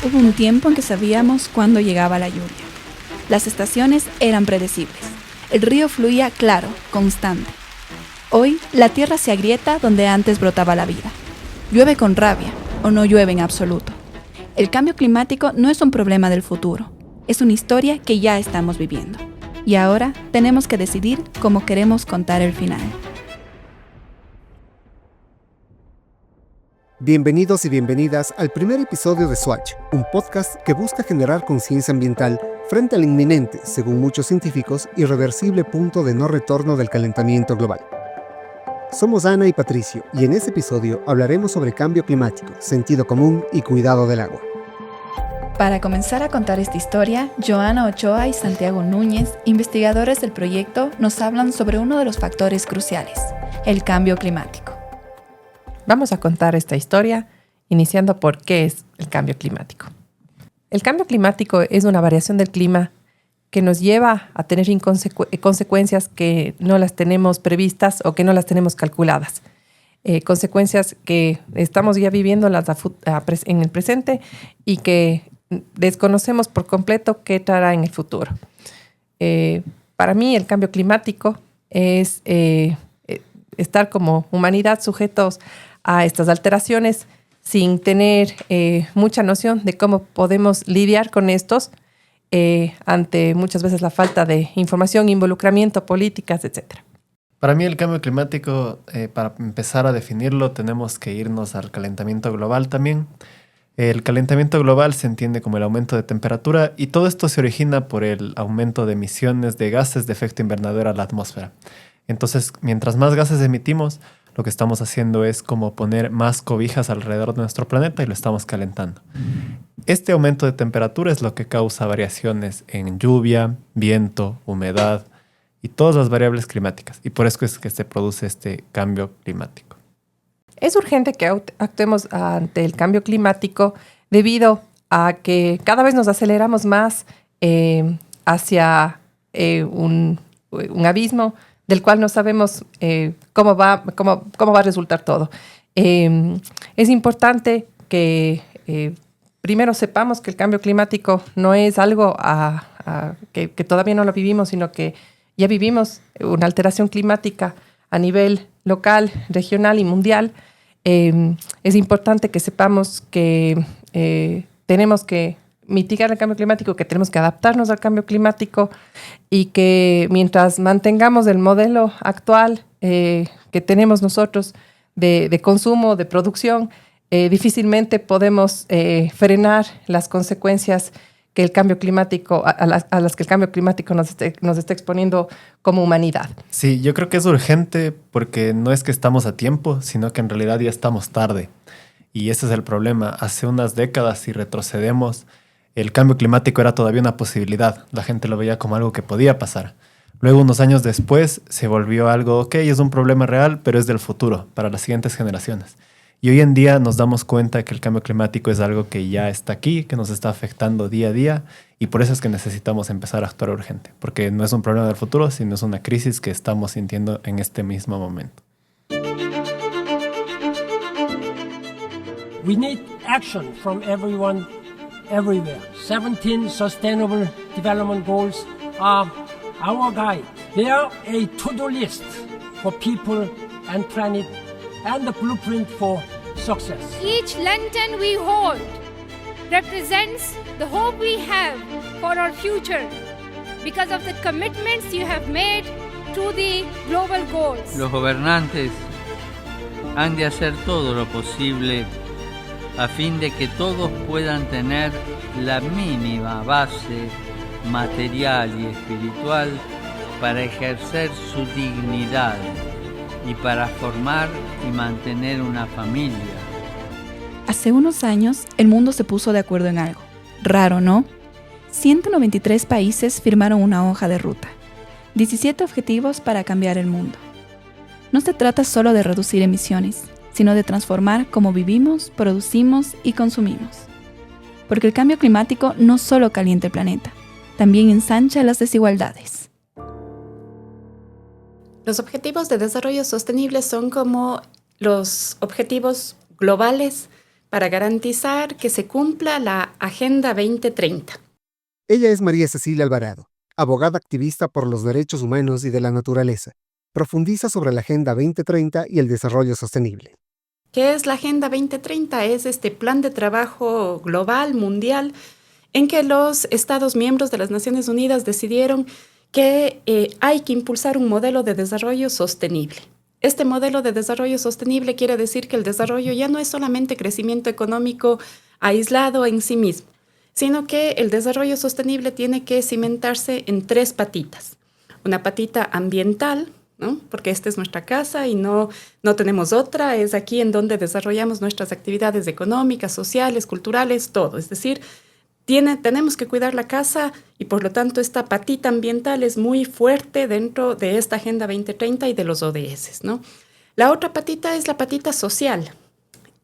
Hubo un tiempo en que sabíamos cuándo llegaba la lluvia. Las estaciones eran predecibles. El río fluía claro, constante. Hoy, la tierra se agrieta donde antes brotaba la vida. Llueve con rabia o no llueve en absoluto. El cambio climático no es un problema del futuro. Es una historia que ya estamos viviendo. Y ahora tenemos que decidir cómo queremos contar el final. Bienvenidos y bienvenidas al primer episodio de Swatch, un podcast que busca generar conciencia ambiental frente al inminente, según muchos científicos, irreversible punto de no retorno del calentamiento global. Somos Ana y Patricio, y en este episodio hablaremos sobre cambio climático, sentido común y cuidado del agua. Para comenzar a contar esta historia, Joana Ochoa y Santiago Núñez, investigadores del proyecto, nos hablan sobre uno de los factores cruciales, el cambio climático. Vamos a contar esta historia iniciando por qué es el cambio climático. El cambio climático es una variación del clima que nos lleva a tener consecuencias que no las tenemos previstas o que no las tenemos calculadas. Consecuencias que estamos ya viviendo en el presente y que desconocemos por completo qué traerá en el futuro. Para mí el cambio climático es estar como humanidad sujetos a estas alteraciones sin tener mucha noción de cómo podemos lidiar con estos ante muchas veces la falta de información, involucramiento, políticas, etc. Para mí el cambio climático, para empezar a definirlo, tenemos que irnos al calentamiento global también. El calentamiento global se entiende como el aumento de temperatura y todo esto se origina por el aumento de emisiones de gases de efecto invernadero a la atmósfera. Entonces, mientras más gases emitimos, lo que estamos haciendo es como poner más cobijas alrededor de nuestro planeta y lo estamos calentando. Este aumento de temperatura es lo que causa variaciones en lluvia, viento, humedad y todas las variables climáticas. Y por eso es que se produce este cambio climático. Es urgente que actuemos ante el cambio climático debido a que cada vez nos aceleramos más hacia un abismo del cual no sabemos cómo va a resultar todo. Es importante que primero sepamos que el cambio climático no es algo que todavía no lo vivimos, sino que ya vivimos una alteración climática a nivel local, regional y mundial. Es importante que sepamos que tenemos que mitigar el cambio climático, que tenemos que adaptarnos al cambio climático y que mientras mantengamos el modelo actual que tenemos nosotros de consumo, de producción, difícilmente podemos frenar las consecuencias que el cambio climático, a las que el cambio climático nos está exponiendo como humanidad. Sí, yo creo que es urgente porque no es que estamos a tiempo, sino que en realidad ya estamos tarde. Y ese es el problema. Hace unas décadas, si retrocedemos, el cambio climático era todavía una posibilidad. La gente lo veía como algo que podía pasar. Luego, unos años después, se volvió algo, ok, es un problema real, pero es del futuro, para las siguientes generaciones. Y hoy en día nos damos cuenta que el cambio climático es algo que ya está aquí, que nos está afectando día a día, y por eso es que necesitamos empezar a actuar urgente, porque no es un problema del futuro, sino es una crisis que estamos sintiendo en este mismo momento. We need action from everyone, everywhere. 17 Sustainable Development Goals are our guide. They are a to-do list for people and planet and the blueprint for success. Each lantern we hold represents the hope we have for our future because of the commitments you have made to the global goals. Los gobernantes han de hacer todo lo posible a fin de que todos puedan tener la mínima base material y espiritual para ejercer su dignidad y para formar y mantener una familia. Hace unos años, el mundo se puso de acuerdo en algo. Raro, ¿no? 193 países firmaron una hoja de ruta. 17 objetivos para cambiar el mundo. No se trata solo de reducir emisiones, sino de transformar cómo vivimos, producimos y consumimos. Porque el cambio climático no solo calienta el planeta, también ensancha las desigualdades. Los objetivos de desarrollo sostenible son como los objetivos globales para garantizar que se cumpla la Agenda 2030. Ella es María Cecilia Alvarado, abogada activista por los derechos humanos y de la naturaleza. Profundiza sobre la Agenda 2030 y el desarrollo sostenible. ¿Qué es la Agenda 2030? Es este plan de trabajo global, mundial, en que los Estados miembros de las Naciones Unidas decidieron que hay que impulsar un modelo de desarrollo sostenible. Este modelo de desarrollo sostenible quiere decir que el desarrollo ya no es solamente crecimiento económico aislado en sí mismo, sino que el desarrollo sostenible tiene que cimentarse en 3 patitas. Una patita ambiental, ¿no? Porque esta es nuestra casa y no tenemos otra, es aquí en donde desarrollamos nuestras actividades económicas, sociales, culturales, todo. Es decir, tenemos que cuidar la casa y por lo tanto esta patita ambiental es muy fuerte dentro de esta Agenda 2030 y de los ODS, ¿no? La otra patita es la patita social.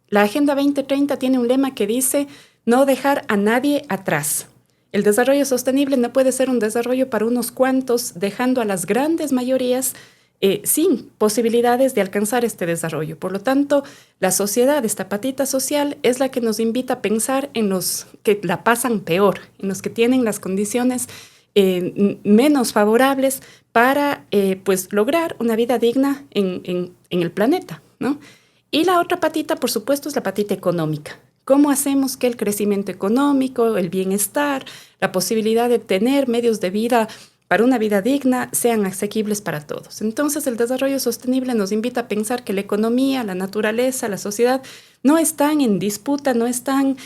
La Agenda 2030 tiene un lema que dice no dejar a nadie atrás. El desarrollo sostenible no puede ser un desarrollo para unos cuantos, dejando a las grandes mayorías sin posibilidades de alcanzar este desarrollo. Por lo tanto, la sociedad, esta patita social, es la que nos invita a pensar en los que la pasan peor, en los que tienen las condiciones menos favorables para pues lograr una vida digna en el planeta, ¿no? Y la otra patita, por supuesto, es la patita económica. ¿Cómo hacemos que el crecimiento económico, el bienestar, la posibilidad de tener medios de vida para una vida digna sean asequibles para todos? Entonces, el desarrollo sostenible nos invita a pensar que la economía, la naturaleza, la sociedad no están en disputa, no están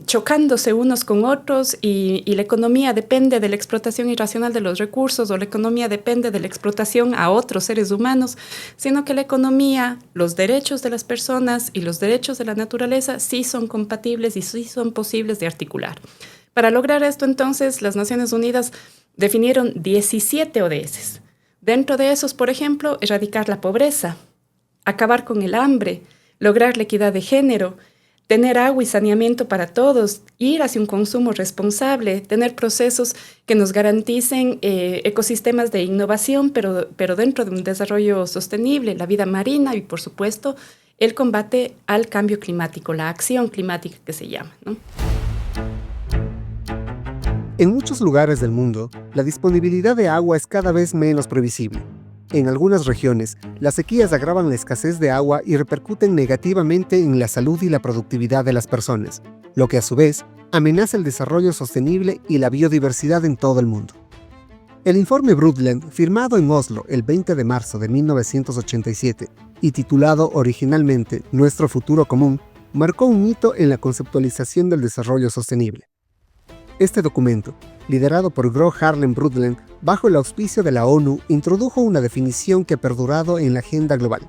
chocándose unos con otros y la economía depende de la explotación irracional de los recursos o la economía depende de la explotación a otros seres humanos, sino que la economía, los derechos de las personas y los derechos de la naturaleza sí son compatibles y sí son posibles de articular. Para lograr esto, entonces, las Naciones Unidas definieron 17 ODS. Dentro de esos, por ejemplo, erradicar la pobreza, acabar con el hambre, lograr la equidad de género, tener agua y saneamiento para todos, ir hacia un consumo responsable, tener procesos que nos garanticen ecosistemas de innovación, pero dentro de un desarrollo sostenible, la vida marina y, por supuesto, el combate al cambio climático, la acción climática que se llama, ¿no? En muchos lugares del mundo, la disponibilidad de agua es cada vez menos previsible. En algunas regiones, las sequías agravan la escasez de agua y repercuten negativamente en la salud y la productividad de las personas, lo que a su vez amenaza el desarrollo sostenible y la biodiversidad en todo el mundo. El informe Brundtland, firmado en Oslo el 20 de marzo de 1987 y titulado originalmente Nuestro futuro común, marcó un hito en la conceptualización del desarrollo sostenible. Este documento, liderado por Gro Harlem Brundtland, bajo el auspicio de la ONU, introdujo una definición que ha perdurado en la agenda global: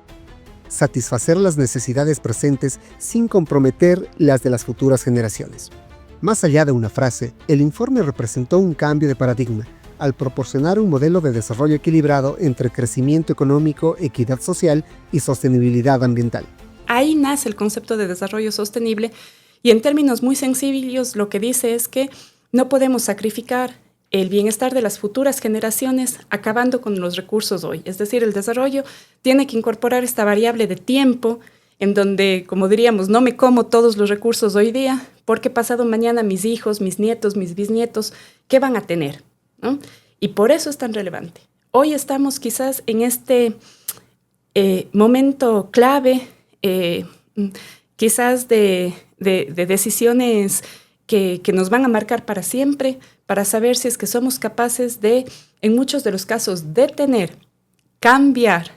satisfacer las necesidades presentes sin comprometer las de las futuras generaciones. Más allá de una frase, el informe representó un cambio de paradigma, al proporcionar un modelo de desarrollo equilibrado entre crecimiento económico, equidad social y sostenibilidad ambiental. Ahí nace el concepto de desarrollo sostenible y en términos muy sencillos lo que dice es que no podemos sacrificar el bienestar de las futuras generaciones acabando con los recursos hoy. Es decir, el desarrollo tiene que incorporar esta variable de tiempo en donde, como diríamos, no me como todos los recursos hoy día porque pasado mañana mis hijos, mis nietos, mis bisnietos, ¿qué van a tener? ¿No? Y por eso es tan relevante. Hoy estamos quizás en este momento clave, quizás de decisiones que nos van a marcar para siempre, para saber si es que somos capaces de, en muchos de los casos, detener, cambiar,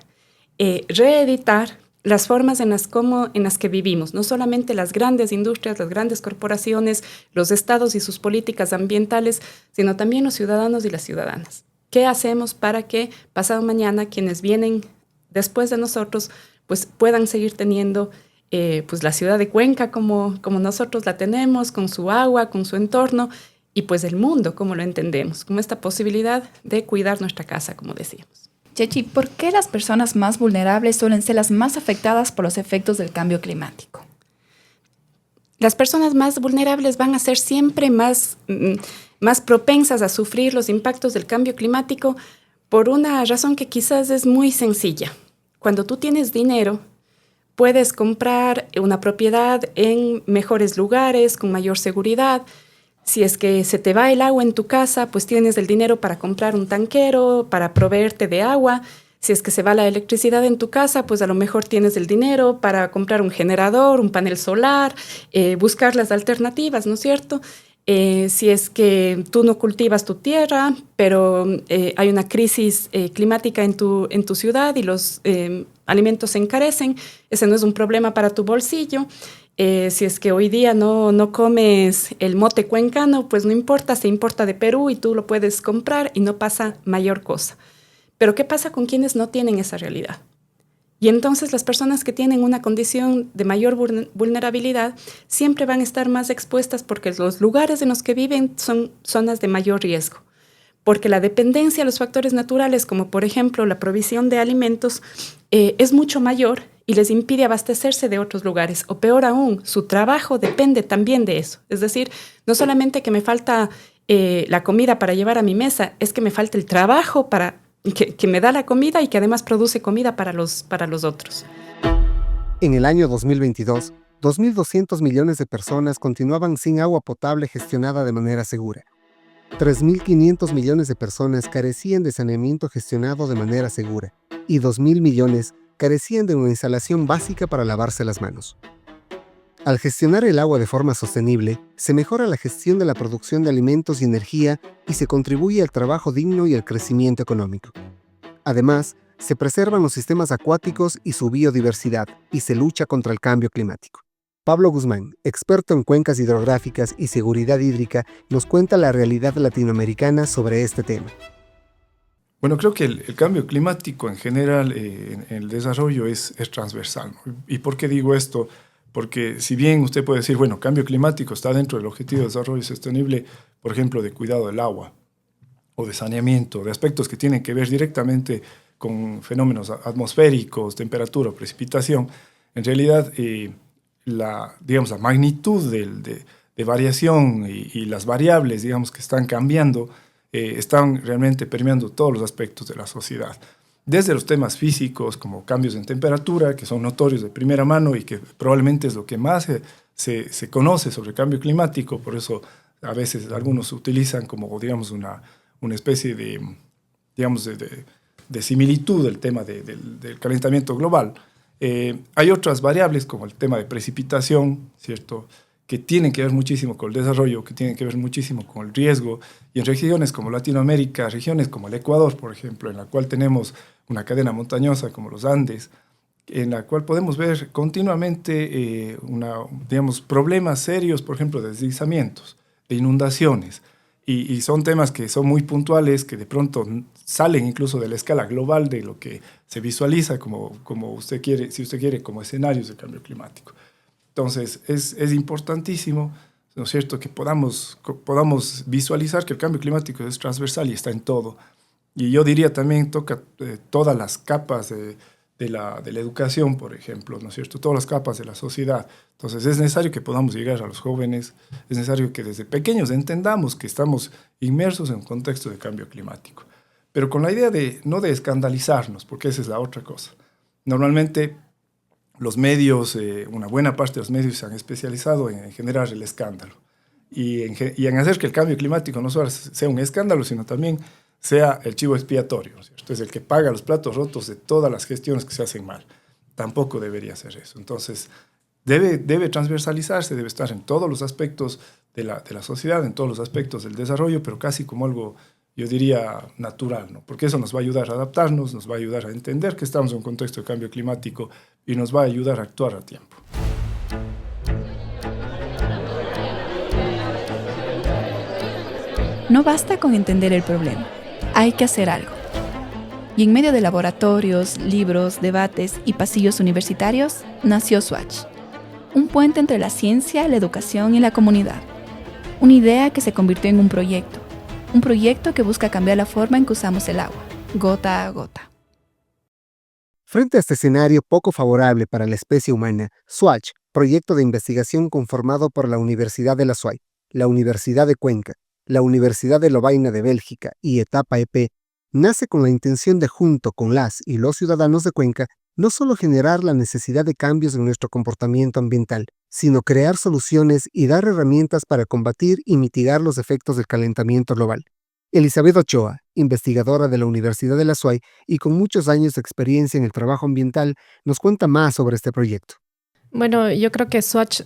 reeditar las formas en las que vivimos. No solamente las grandes industrias, las grandes corporaciones, los estados y sus políticas ambientales, sino también los ciudadanos y las ciudadanas. ¿Qué hacemos para que pasado mañana quienes vienen después de nosotros pues puedan seguir teniendo pues la ciudad de Cuenca como nosotros la tenemos, con su agua, con su entorno, y pues el mundo como lo entendemos, como esta posibilidad de cuidar nuestra casa, como decíamos. Chechi, ¿por qué las personas más vulnerables suelen ser las más afectadas por los efectos del cambio climático? Las personas más vulnerables van a ser siempre más propensas a sufrir los impactos del cambio climático por una razón que quizás es muy sencilla. Cuando tú tienes dinero, puedes comprar una propiedad en mejores lugares, con mayor seguridad. Si es que se te va el agua en tu casa, pues tienes el dinero para comprar un tanquero, para proveerte de agua. Si es que se va la electricidad en tu casa, pues a lo mejor tienes el dinero para comprar un generador, un panel solar, buscar las alternativas, ¿no es cierto? Si es que tú no cultivas tu tierra, pero hay una crisis climática en tu ciudad y los alimentos se encarecen, ese no es un problema para tu bolsillo. Si es que hoy día no comes el mote cuencano, pues no importa, se importa de Perú y tú lo puedes comprar y no pasa mayor cosa. Pero ¿qué pasa con quienes no tienen esa realidad? Y entonces las personas que tienen una condición de mayor vulnerabilidad siempre van a estar más expuestas porque los lugares en los que viven son zonas de mayor riesgo. Porque la dependencia a los factores naturales, como por ejemplo la provisión de alimentos, es mucho mayor y les impide abastecerse de otros lugares. O peor aún, su trabajo depende también de eso. Es decir, no solamente que me falta la comida para llevar a mi mesa, es que me falta el trabajo que me da la comida y que además produce comida para los otros. En el año 2022, 2.200 millones de personas continuaban sin agua potable gestionada de manera segura. 3.500 millones de personas carecían de saneamiento gestionado de manera segura y 2.000 millones carecían de una instalación básica para lavarse las manos. Al gestionar el agua de forma sostenible, se mejora la gestión de la producción de alimentos y energía y se contribuye al trabajo digno y al crecimiento económico. Además, se preservan los sistemas acuáticos y su biodiversidad y se lucha contra el cambio climático. Pablo Guzmán, experto en cuencas hidrográficas y seguridad hídrica, nos cuenta la realidad latinoamericana sobre este tema. Bueno, creo que el cambio climático en general en el desarrollo es transversal, ¿no? ¿Y por qué digo esto? Porque si bien usted puede decir, bueno, cambio climático está dentro del objetivo de desarrollo sostenible, por ejemplo, de cuidado del agua o de saneamiento, de aspectos que tienen que ver directamente con fenómenos atmosféricos, temperatura, precipitación, en realidad la magnitud de variación y las variables, digamos, que están cambiando, están realmente permeando todos los aspectos de la sociedad. Desde los temas físicos, como cambios en temperatura, que son notorios de primera mano y que probablemente es lo que más se conoce sobre el cambio climático, por eso a veces algunos utilizan como, digamos, una especie de similitud del tema del calentamiento global. Hay otras variables, como el tema de precipitación, ¿cierto?, que tienen que ver muchísimo con el desarrollo, que tienen que ver muchísimo con el riesgo, y en regiones como Latinoamérica, regiones como el Ecuador, por ejemplo, en la cual tenemos una cadena montañosa como los Andes, en la cual podemos ver continuamente problemas serios, por ejemplo, de deslizamientos, de inundaciones, y son temas que son muy puntuales, que de pronto salen incluso de la escala global de lo que se visualiza como usted quiere, si usted quiere, como escenarios de cambio climático. Entonces, es importantísimo, ¿no es cierto?, que podamos visualizar que el cambio climático es transversal y está en todo. Y yo diría también toca todas las capas de la educación, por ejemplo, ¿no es cierto?, todas las capas de la sociedad. Entonces, es necesario que podamos llegar a los jóvenes, es necesario que desde pequeños entendamos que estamos inmersos en un contexto de cambio climático. Pero con la idea no de escandalizarnos, porque esa es la otra cosa. Normalmente, los medios, una buena parte de los medios se han especializado en generar el escándalo y en hacer que el cambio climático no solo sea un escándalo, sino también sea el chivo expiatorio, ¿no es cierto? Es el que paga los platos rotos de todas las gestiones que se hacen mal. Tampoco debería ser eso. Entonces, debe transversalizarse, debe estar en todos los aspectos de la sociedad, en todos los aspectos del desarrollo, pero casi como algo, yo diría, natural, ¿no? Porque eso nos va a ayudar a adaptarnos, nos va a ayudar a entender que estamos en un contexto de cambio climático y nos va a ayudar a actuar a tiempo. No basta con entender el problema, hay que hacer algo. Y en medio de laboratorios, libros, debates y pasillos universitarios, nació Swatch, un puente entre la ciencia, la educación y la comunidad. Una idea que se convirtió en un proyecto que busca cambiar la forma en que usamos el agua, gota a gota. Frente a este escenario poco favorable para la especie humana, Swatch, proyecto de investigación conformado por la Universidad de la SUAY, la Universidad de Cuenca, la Universidad de Lovaina de Bélgica y Etapa EP, nace con la intención de, junto con las y los ciudadanos de Cuenca, no solo generar la necesidad de cambios en nuestro comportamiento ambiental, sino crear soluciones y dar herramientas para combatir y mitigar los efectos del calentamiento global. Elizabeth Ochoa, investigadora de la Universidad de la SUAY y con muchos años de experiencia en el trabajo ambiental, nos cuenta más sobre este proyecto. Bueno, yo creo que Swatch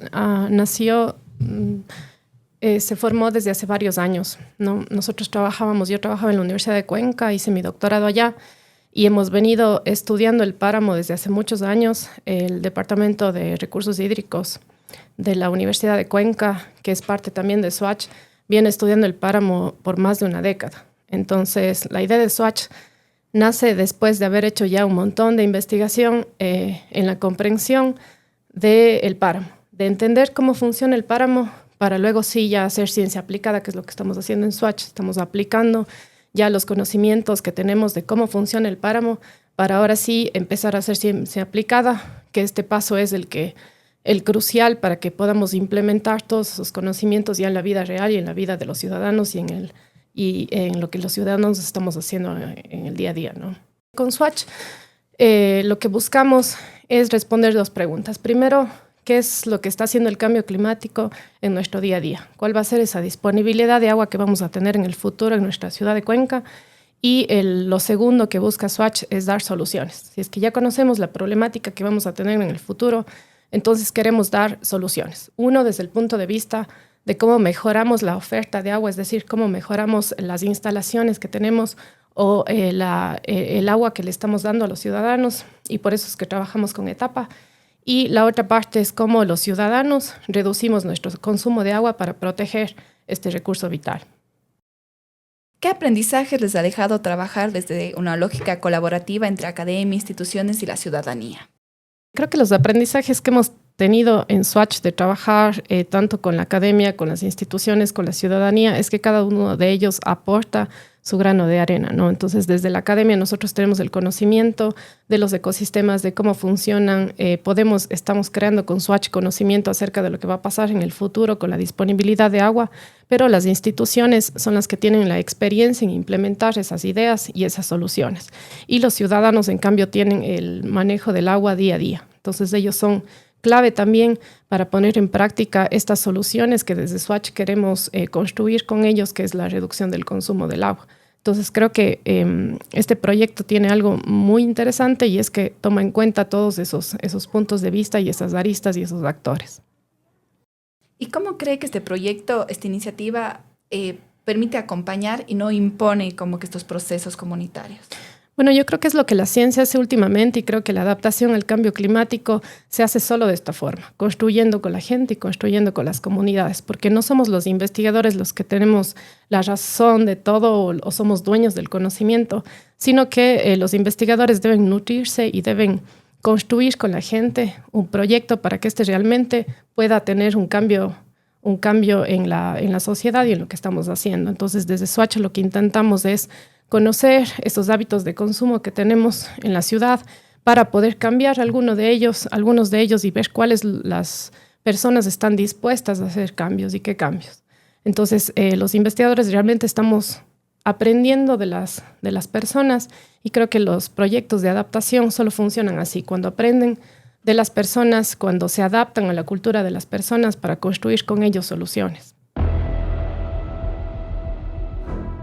se formó desde hace varios años, ¿no? Yo trabajaba en la Universidad de Cuenca, hice mi doctorado allá y hemos venido estudiando el páramo desde hace muchos años. El Departamento de Recursos Hídricos de la Universidad de Cuenca, que es parte también de Swatch, viene estudiando el páramo por más de una década. Entonces, la idea de Swatch nace después de haber hecho ya un montón de investigación en la comprensión del páramo, de entender cómo funciona el páramo para luego sí ya hacer ciencia aplicada, que es lo que estamos haciendo en Swatch. Estamos aplicando ya los conocimientos que tenemos de cómo funciona el páramo para ahora sí empezar a hacer ciencia aplicada, que este paso es el crucial para que podamos implementar todos esos conocimientos ya en la vida real y en la vida de los ciudadanos y en lo que los ciudadanos estamos haciendo en el día a día, ¿no? Con Swatch lo que buscamos es responder dos preguntas. Primero, ¿qué es lo que está haciendo el cambio climático en nuestro día a día? ¿Cuál va a ser esa disponibilidad de agua que vamos a tener en el futuro en nuestra ciudad de Cuenca? Y lo segundo que busca Swatch es dar soluciones. Si es que ya conocemos la problemática que vamos a tener en el futuro, entonces queremos dar soluciones. Uno, desde el punto de vista de cómo mejoramos la oferta de agua, es decir, cómo mejoramos las instalaciones que tenemos o el agua que le estamos dando a los ciudadanos, y por eso es que trabajamos con Etapa. Y la otra parte es cómo los ciudadanos reducimos nuestro consumo de agua para proteger este recurso vital. ¿Qué aprendizajes les ha dejado trabajar desde una lógica colaborativa entre academia, instituciones y la ciudadanía? Creo que los aprendizajes que hemos tenido en Swatch de trabajar tanto con la academia, con las instituciones, con la ciudadanía, es que cada uno de ellos aporta su grano de arena, ¿no? Entonces, desde la academia nosotros tenemos el conocimiento de los ecosistemas, de cómo funcionan. Estamos creando con Swatch conocimiento acerca de lo que va a pasar en el futuro con la disponibilidad de agua, pero las instituciones son las que tienen la experiencia en implementar esas ideas y esas soluciones. Y los ciudadanos, en cambio, tienen el manejo del agua día a día. Entonces, ellos son clave también para poner en práctica estas soluciones que desde Swatch queremos construir con ellos, que es la reducción del consumo del agua. Entonces creo que este proyecto tiene algo muy interesante y es que toma en cuenta todos esos puntos de vista y esas aristas y esos actores. ¿Y cómo cree que este proyecto, esta iniciativa, permite acompañar y no impone como que estos procesos comunitarios? Bueno, yo creo que es lo que la ciencia hace últimamente y creo que la adaptación al cambio climático se hace solo de esta forma, construyendo con la gente y construyendo con las comunidades, porque no somos los investigadores los que tenemos la razón de todo o somos dueños del conocimiento, sino que los investigadores deben nutrirse y deben construir con la gente un proyecto para que éste realmente pueda tener un cambio en la sociedad y en lo que estamos haciendo. Entonces, desde Swatch lo que intentamos es conocer esos hábitos de consumo que tenemos en la ciudad para poder cambiar algunos de ellos y ver cuáles las personas están dispuestas a hacer cambios y qué cambios. Entonces, los investigadores realmente estamos aprendiendo de las personas y creo que los proyectos de adaptación solo funcionan así, cuando aprenden de las personas, cuando se adaptan a la cultura de las personas para construir con ellos soluciones.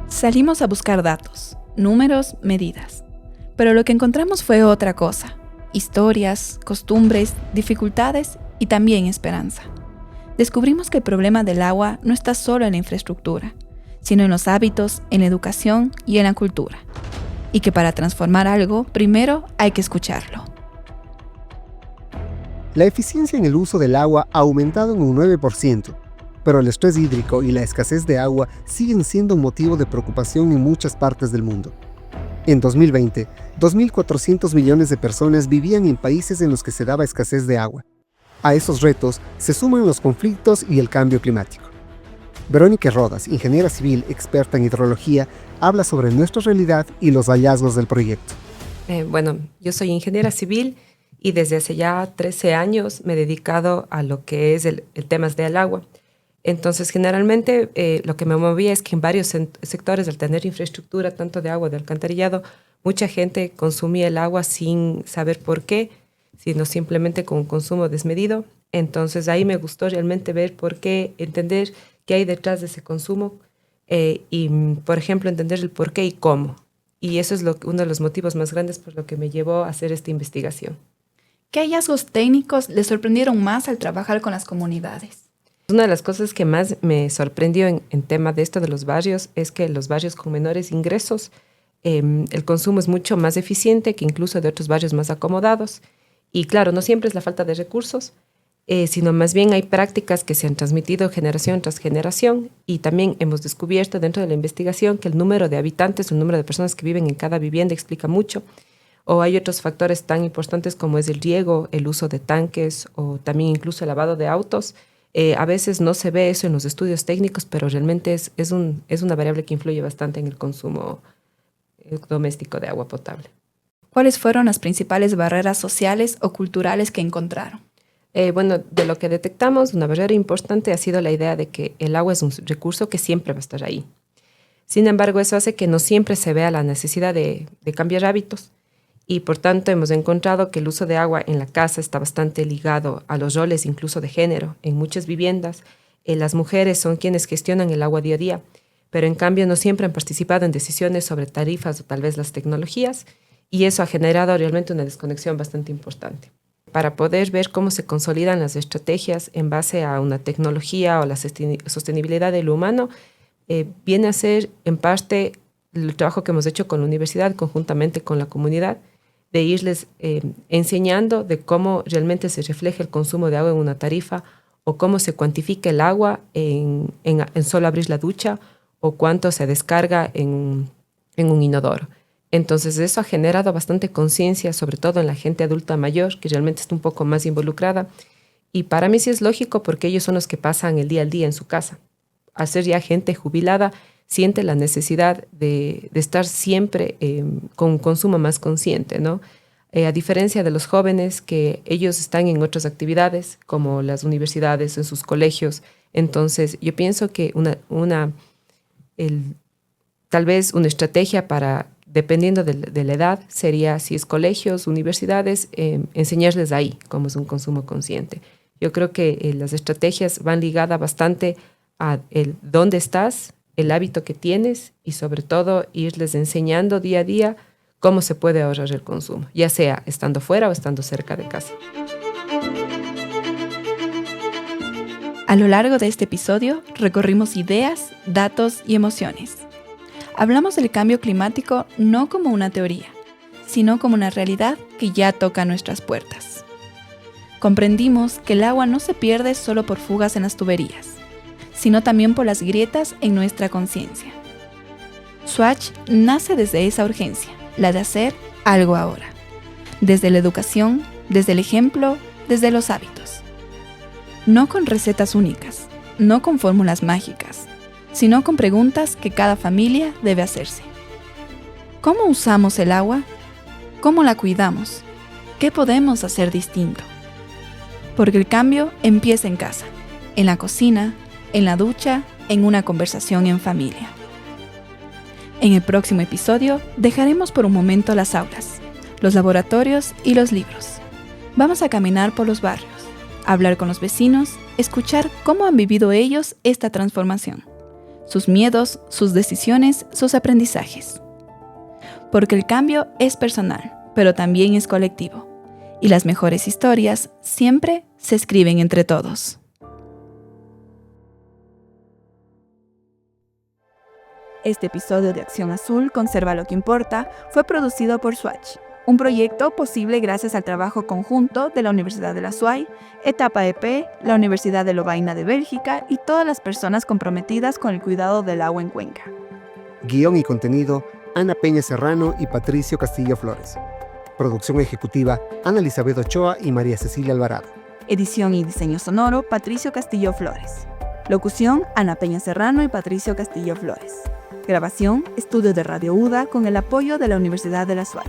Salimos a buscar datos, números, medidas. Pero lo que encontramos fue otra cosa. Historias, costumbres, dificultades y también esperanza. Descubrimos que el problema del agua no está solo en la infraestructura, sino en los hábitos, en la educación y en la cultura. Y que para transformar algo, primero hay que escucharlo. La eficiencia en el uso del agua ha aumentado en un 9%. Pero el estrés hídrico y la escasez de agua siguen siendo un motivo de preocupación en muchas partes del mundo. En 2020, 2.400 millones de personas vivían en países en los que se daba escasez de agua. A esos retos se suman los conflictos y el cambio climático. Verónica Rodas, ingeniera civil experta en hidrología, habla sobre nuestra realidad y los hallazgos del proyecto. Yo soy ingeniera civil y desde hace ya 13 años me he dedicado a lo que es el tema del agua. Entonces, generalmente lo que me movía es que en varios sectores, al tener infraestructura, tanto de agua, de alcantarillado, mucha gente consumía el agua sin saber por qué, sino simplemente con un consumo desmedido. Entonces ahí me gustó realmente ver por qué, entender qué hay detrás de ese consumo y, por ejemplo, entender el por qué y cómo. Y eso es uno de los motivos más grandes por lo que me llevó a hacer esta investigación. ¿Qué hallazgos técnicos les sorprendieron más al trabajar con las comunidades? Una de las cosas que más me sorprendió en tema de esto de los barrios es que los barrios con menores ingresos, el consumo es mucho más eficiente que incluso de otros barrios más acomodados. Y claro, no siempre es la falta de recursos, sino más bien hay prácticas que se han transmitido generación tras generación y también hemos descubierto dentro de la investigación que el número de habitantes, el número de personas que viven en cada vivienda explica mucho. O hay otros factores tan importantes como es el riego, el uso de tanques o también incluso el lavado de autos. A veces no se ve eso en los estudios técnicos, pero realmente es una variable que influye bastante en el consumo doméstico de agua potable. ¿Cuáles fueron las principales barreras sociales o culturales que encontraron? Bueno, de lo que detectamos, una barrera importante ha sido la idea de que el agua es un recurso que siempre va a estar ahí. Sin embargo, eso hace que no siempre se vea la necesidad de cambiar hábitos. Y por tanto hemos encontrado que el uso de agua en la casa está bastante ligado a los roles incluso de género. En muchas viviendas las mujeres son quienes gestionan el agua día a día, pero en cambio no siempre han participado en decisiones sobre tarifas o tal vez las tecnologías y eso ha generado realmente una desconexión bastante importante. Para poder ver cómo se consolidan las estrategias en base a una tecnología o la sostenibilidad de lo humano, viene a ser en parte el trabajo que hemos hecho con la universidad conjuntamente con la comunidad, de irles enseñando de cómo realmente se refleja el consumo de agua en una tarifa o cómo se cuantifica el agua en solo abrir la ducha o cuánto se descarga en un inodoro. Entonces eso ha generado bastante conciencia, sobre todo en la gente adulta mayor, que realmente está un poco más involucrada. Y para mí sí es lógico porque ellos son los que pasan el día al día en su casa. Al ser ya gente jubilada, siente la necesidad de estar siempre con un consumo más consciente, ¿no? A diferencia de los jóvenes que ellos están en otras actividades, como las universidades, en sus colegios. Entonces, yo pienso que tal vez una estrategia para, dependiendo de la edad, sería, si es colegios, universidades, enseñarles ahí cómo es un consumo consciente. Yo creo que las estrategias van ligadas bastante a el dónde estás, el hábito que tienes y sobre todo irles enseñando día a día cómo se puede ahorrar el consumo, ya sea estando fuera o estando cerca de casa. A lo largo de este episodio recorrimos ideas, datos y emociones. Hablamos del cambio climático no como una teoría, sino como una realidad que ya toca nuestras puertas. Comprendimos que el agua no se pierde solo por fugas en las tuberías, sino también por las grietas en nuestra conciencia. Swatch nace desde esa urgencia, la de hacer algo ahora. Desde la educación, desde el ejemplo, desde los hábitos. No con recetas únicas, no con fórmulas mágicas, sino con preguntas que cada familia debe hacerse. ¿Cómo usamos el agua? ¿Cómo la cuidamos? ¿Qué podemos hacer distinto? Porque el cambio empieza en casa, en la cocina, en la ducha, en una conversación en familia. En el próximo episodio dejaremos por un momento las aulas, los laboratorios y los libros. Vamos a caminar por los barrios, hablar con los vecinos, escuchar cómo han vivido ellos esta transformación, sus miedos, sus decisiones, sus aprendizajes. Porque el cambio es personal, pero también es colectivo, y las mejores historias siempre se escriben entre todos. Este episodio de Acción Azul, Conserva lo que importa, fue producido por Swatch, un proyecto posible gracias al trabajo conjunto de la Universidad de la SUAY, Etapa EP, la Universidad de Lovaina de Bélgica y todas las personas comprometidas con el cuidado del agua en Cuenca. Guión y contenido, Ana Peña Serrano y Patricio Castillo Flores. Producción ejecutiva, Ana Elizabeth Ochoa y María Cecilia Alvarado. Edición y diseño sonoro, Patricio Castillo Flores. Locución, Ana Peña Serrano y Patricio Castillo Flores. Grabación, estudio de Radio UDA con el apoyo de la Universidad de la SUAY.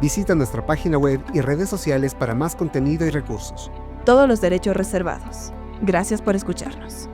Visita nuestra página web y redes sociales para más contenido y recursos. Todos los derechos reservados. Gracias por escucharnos.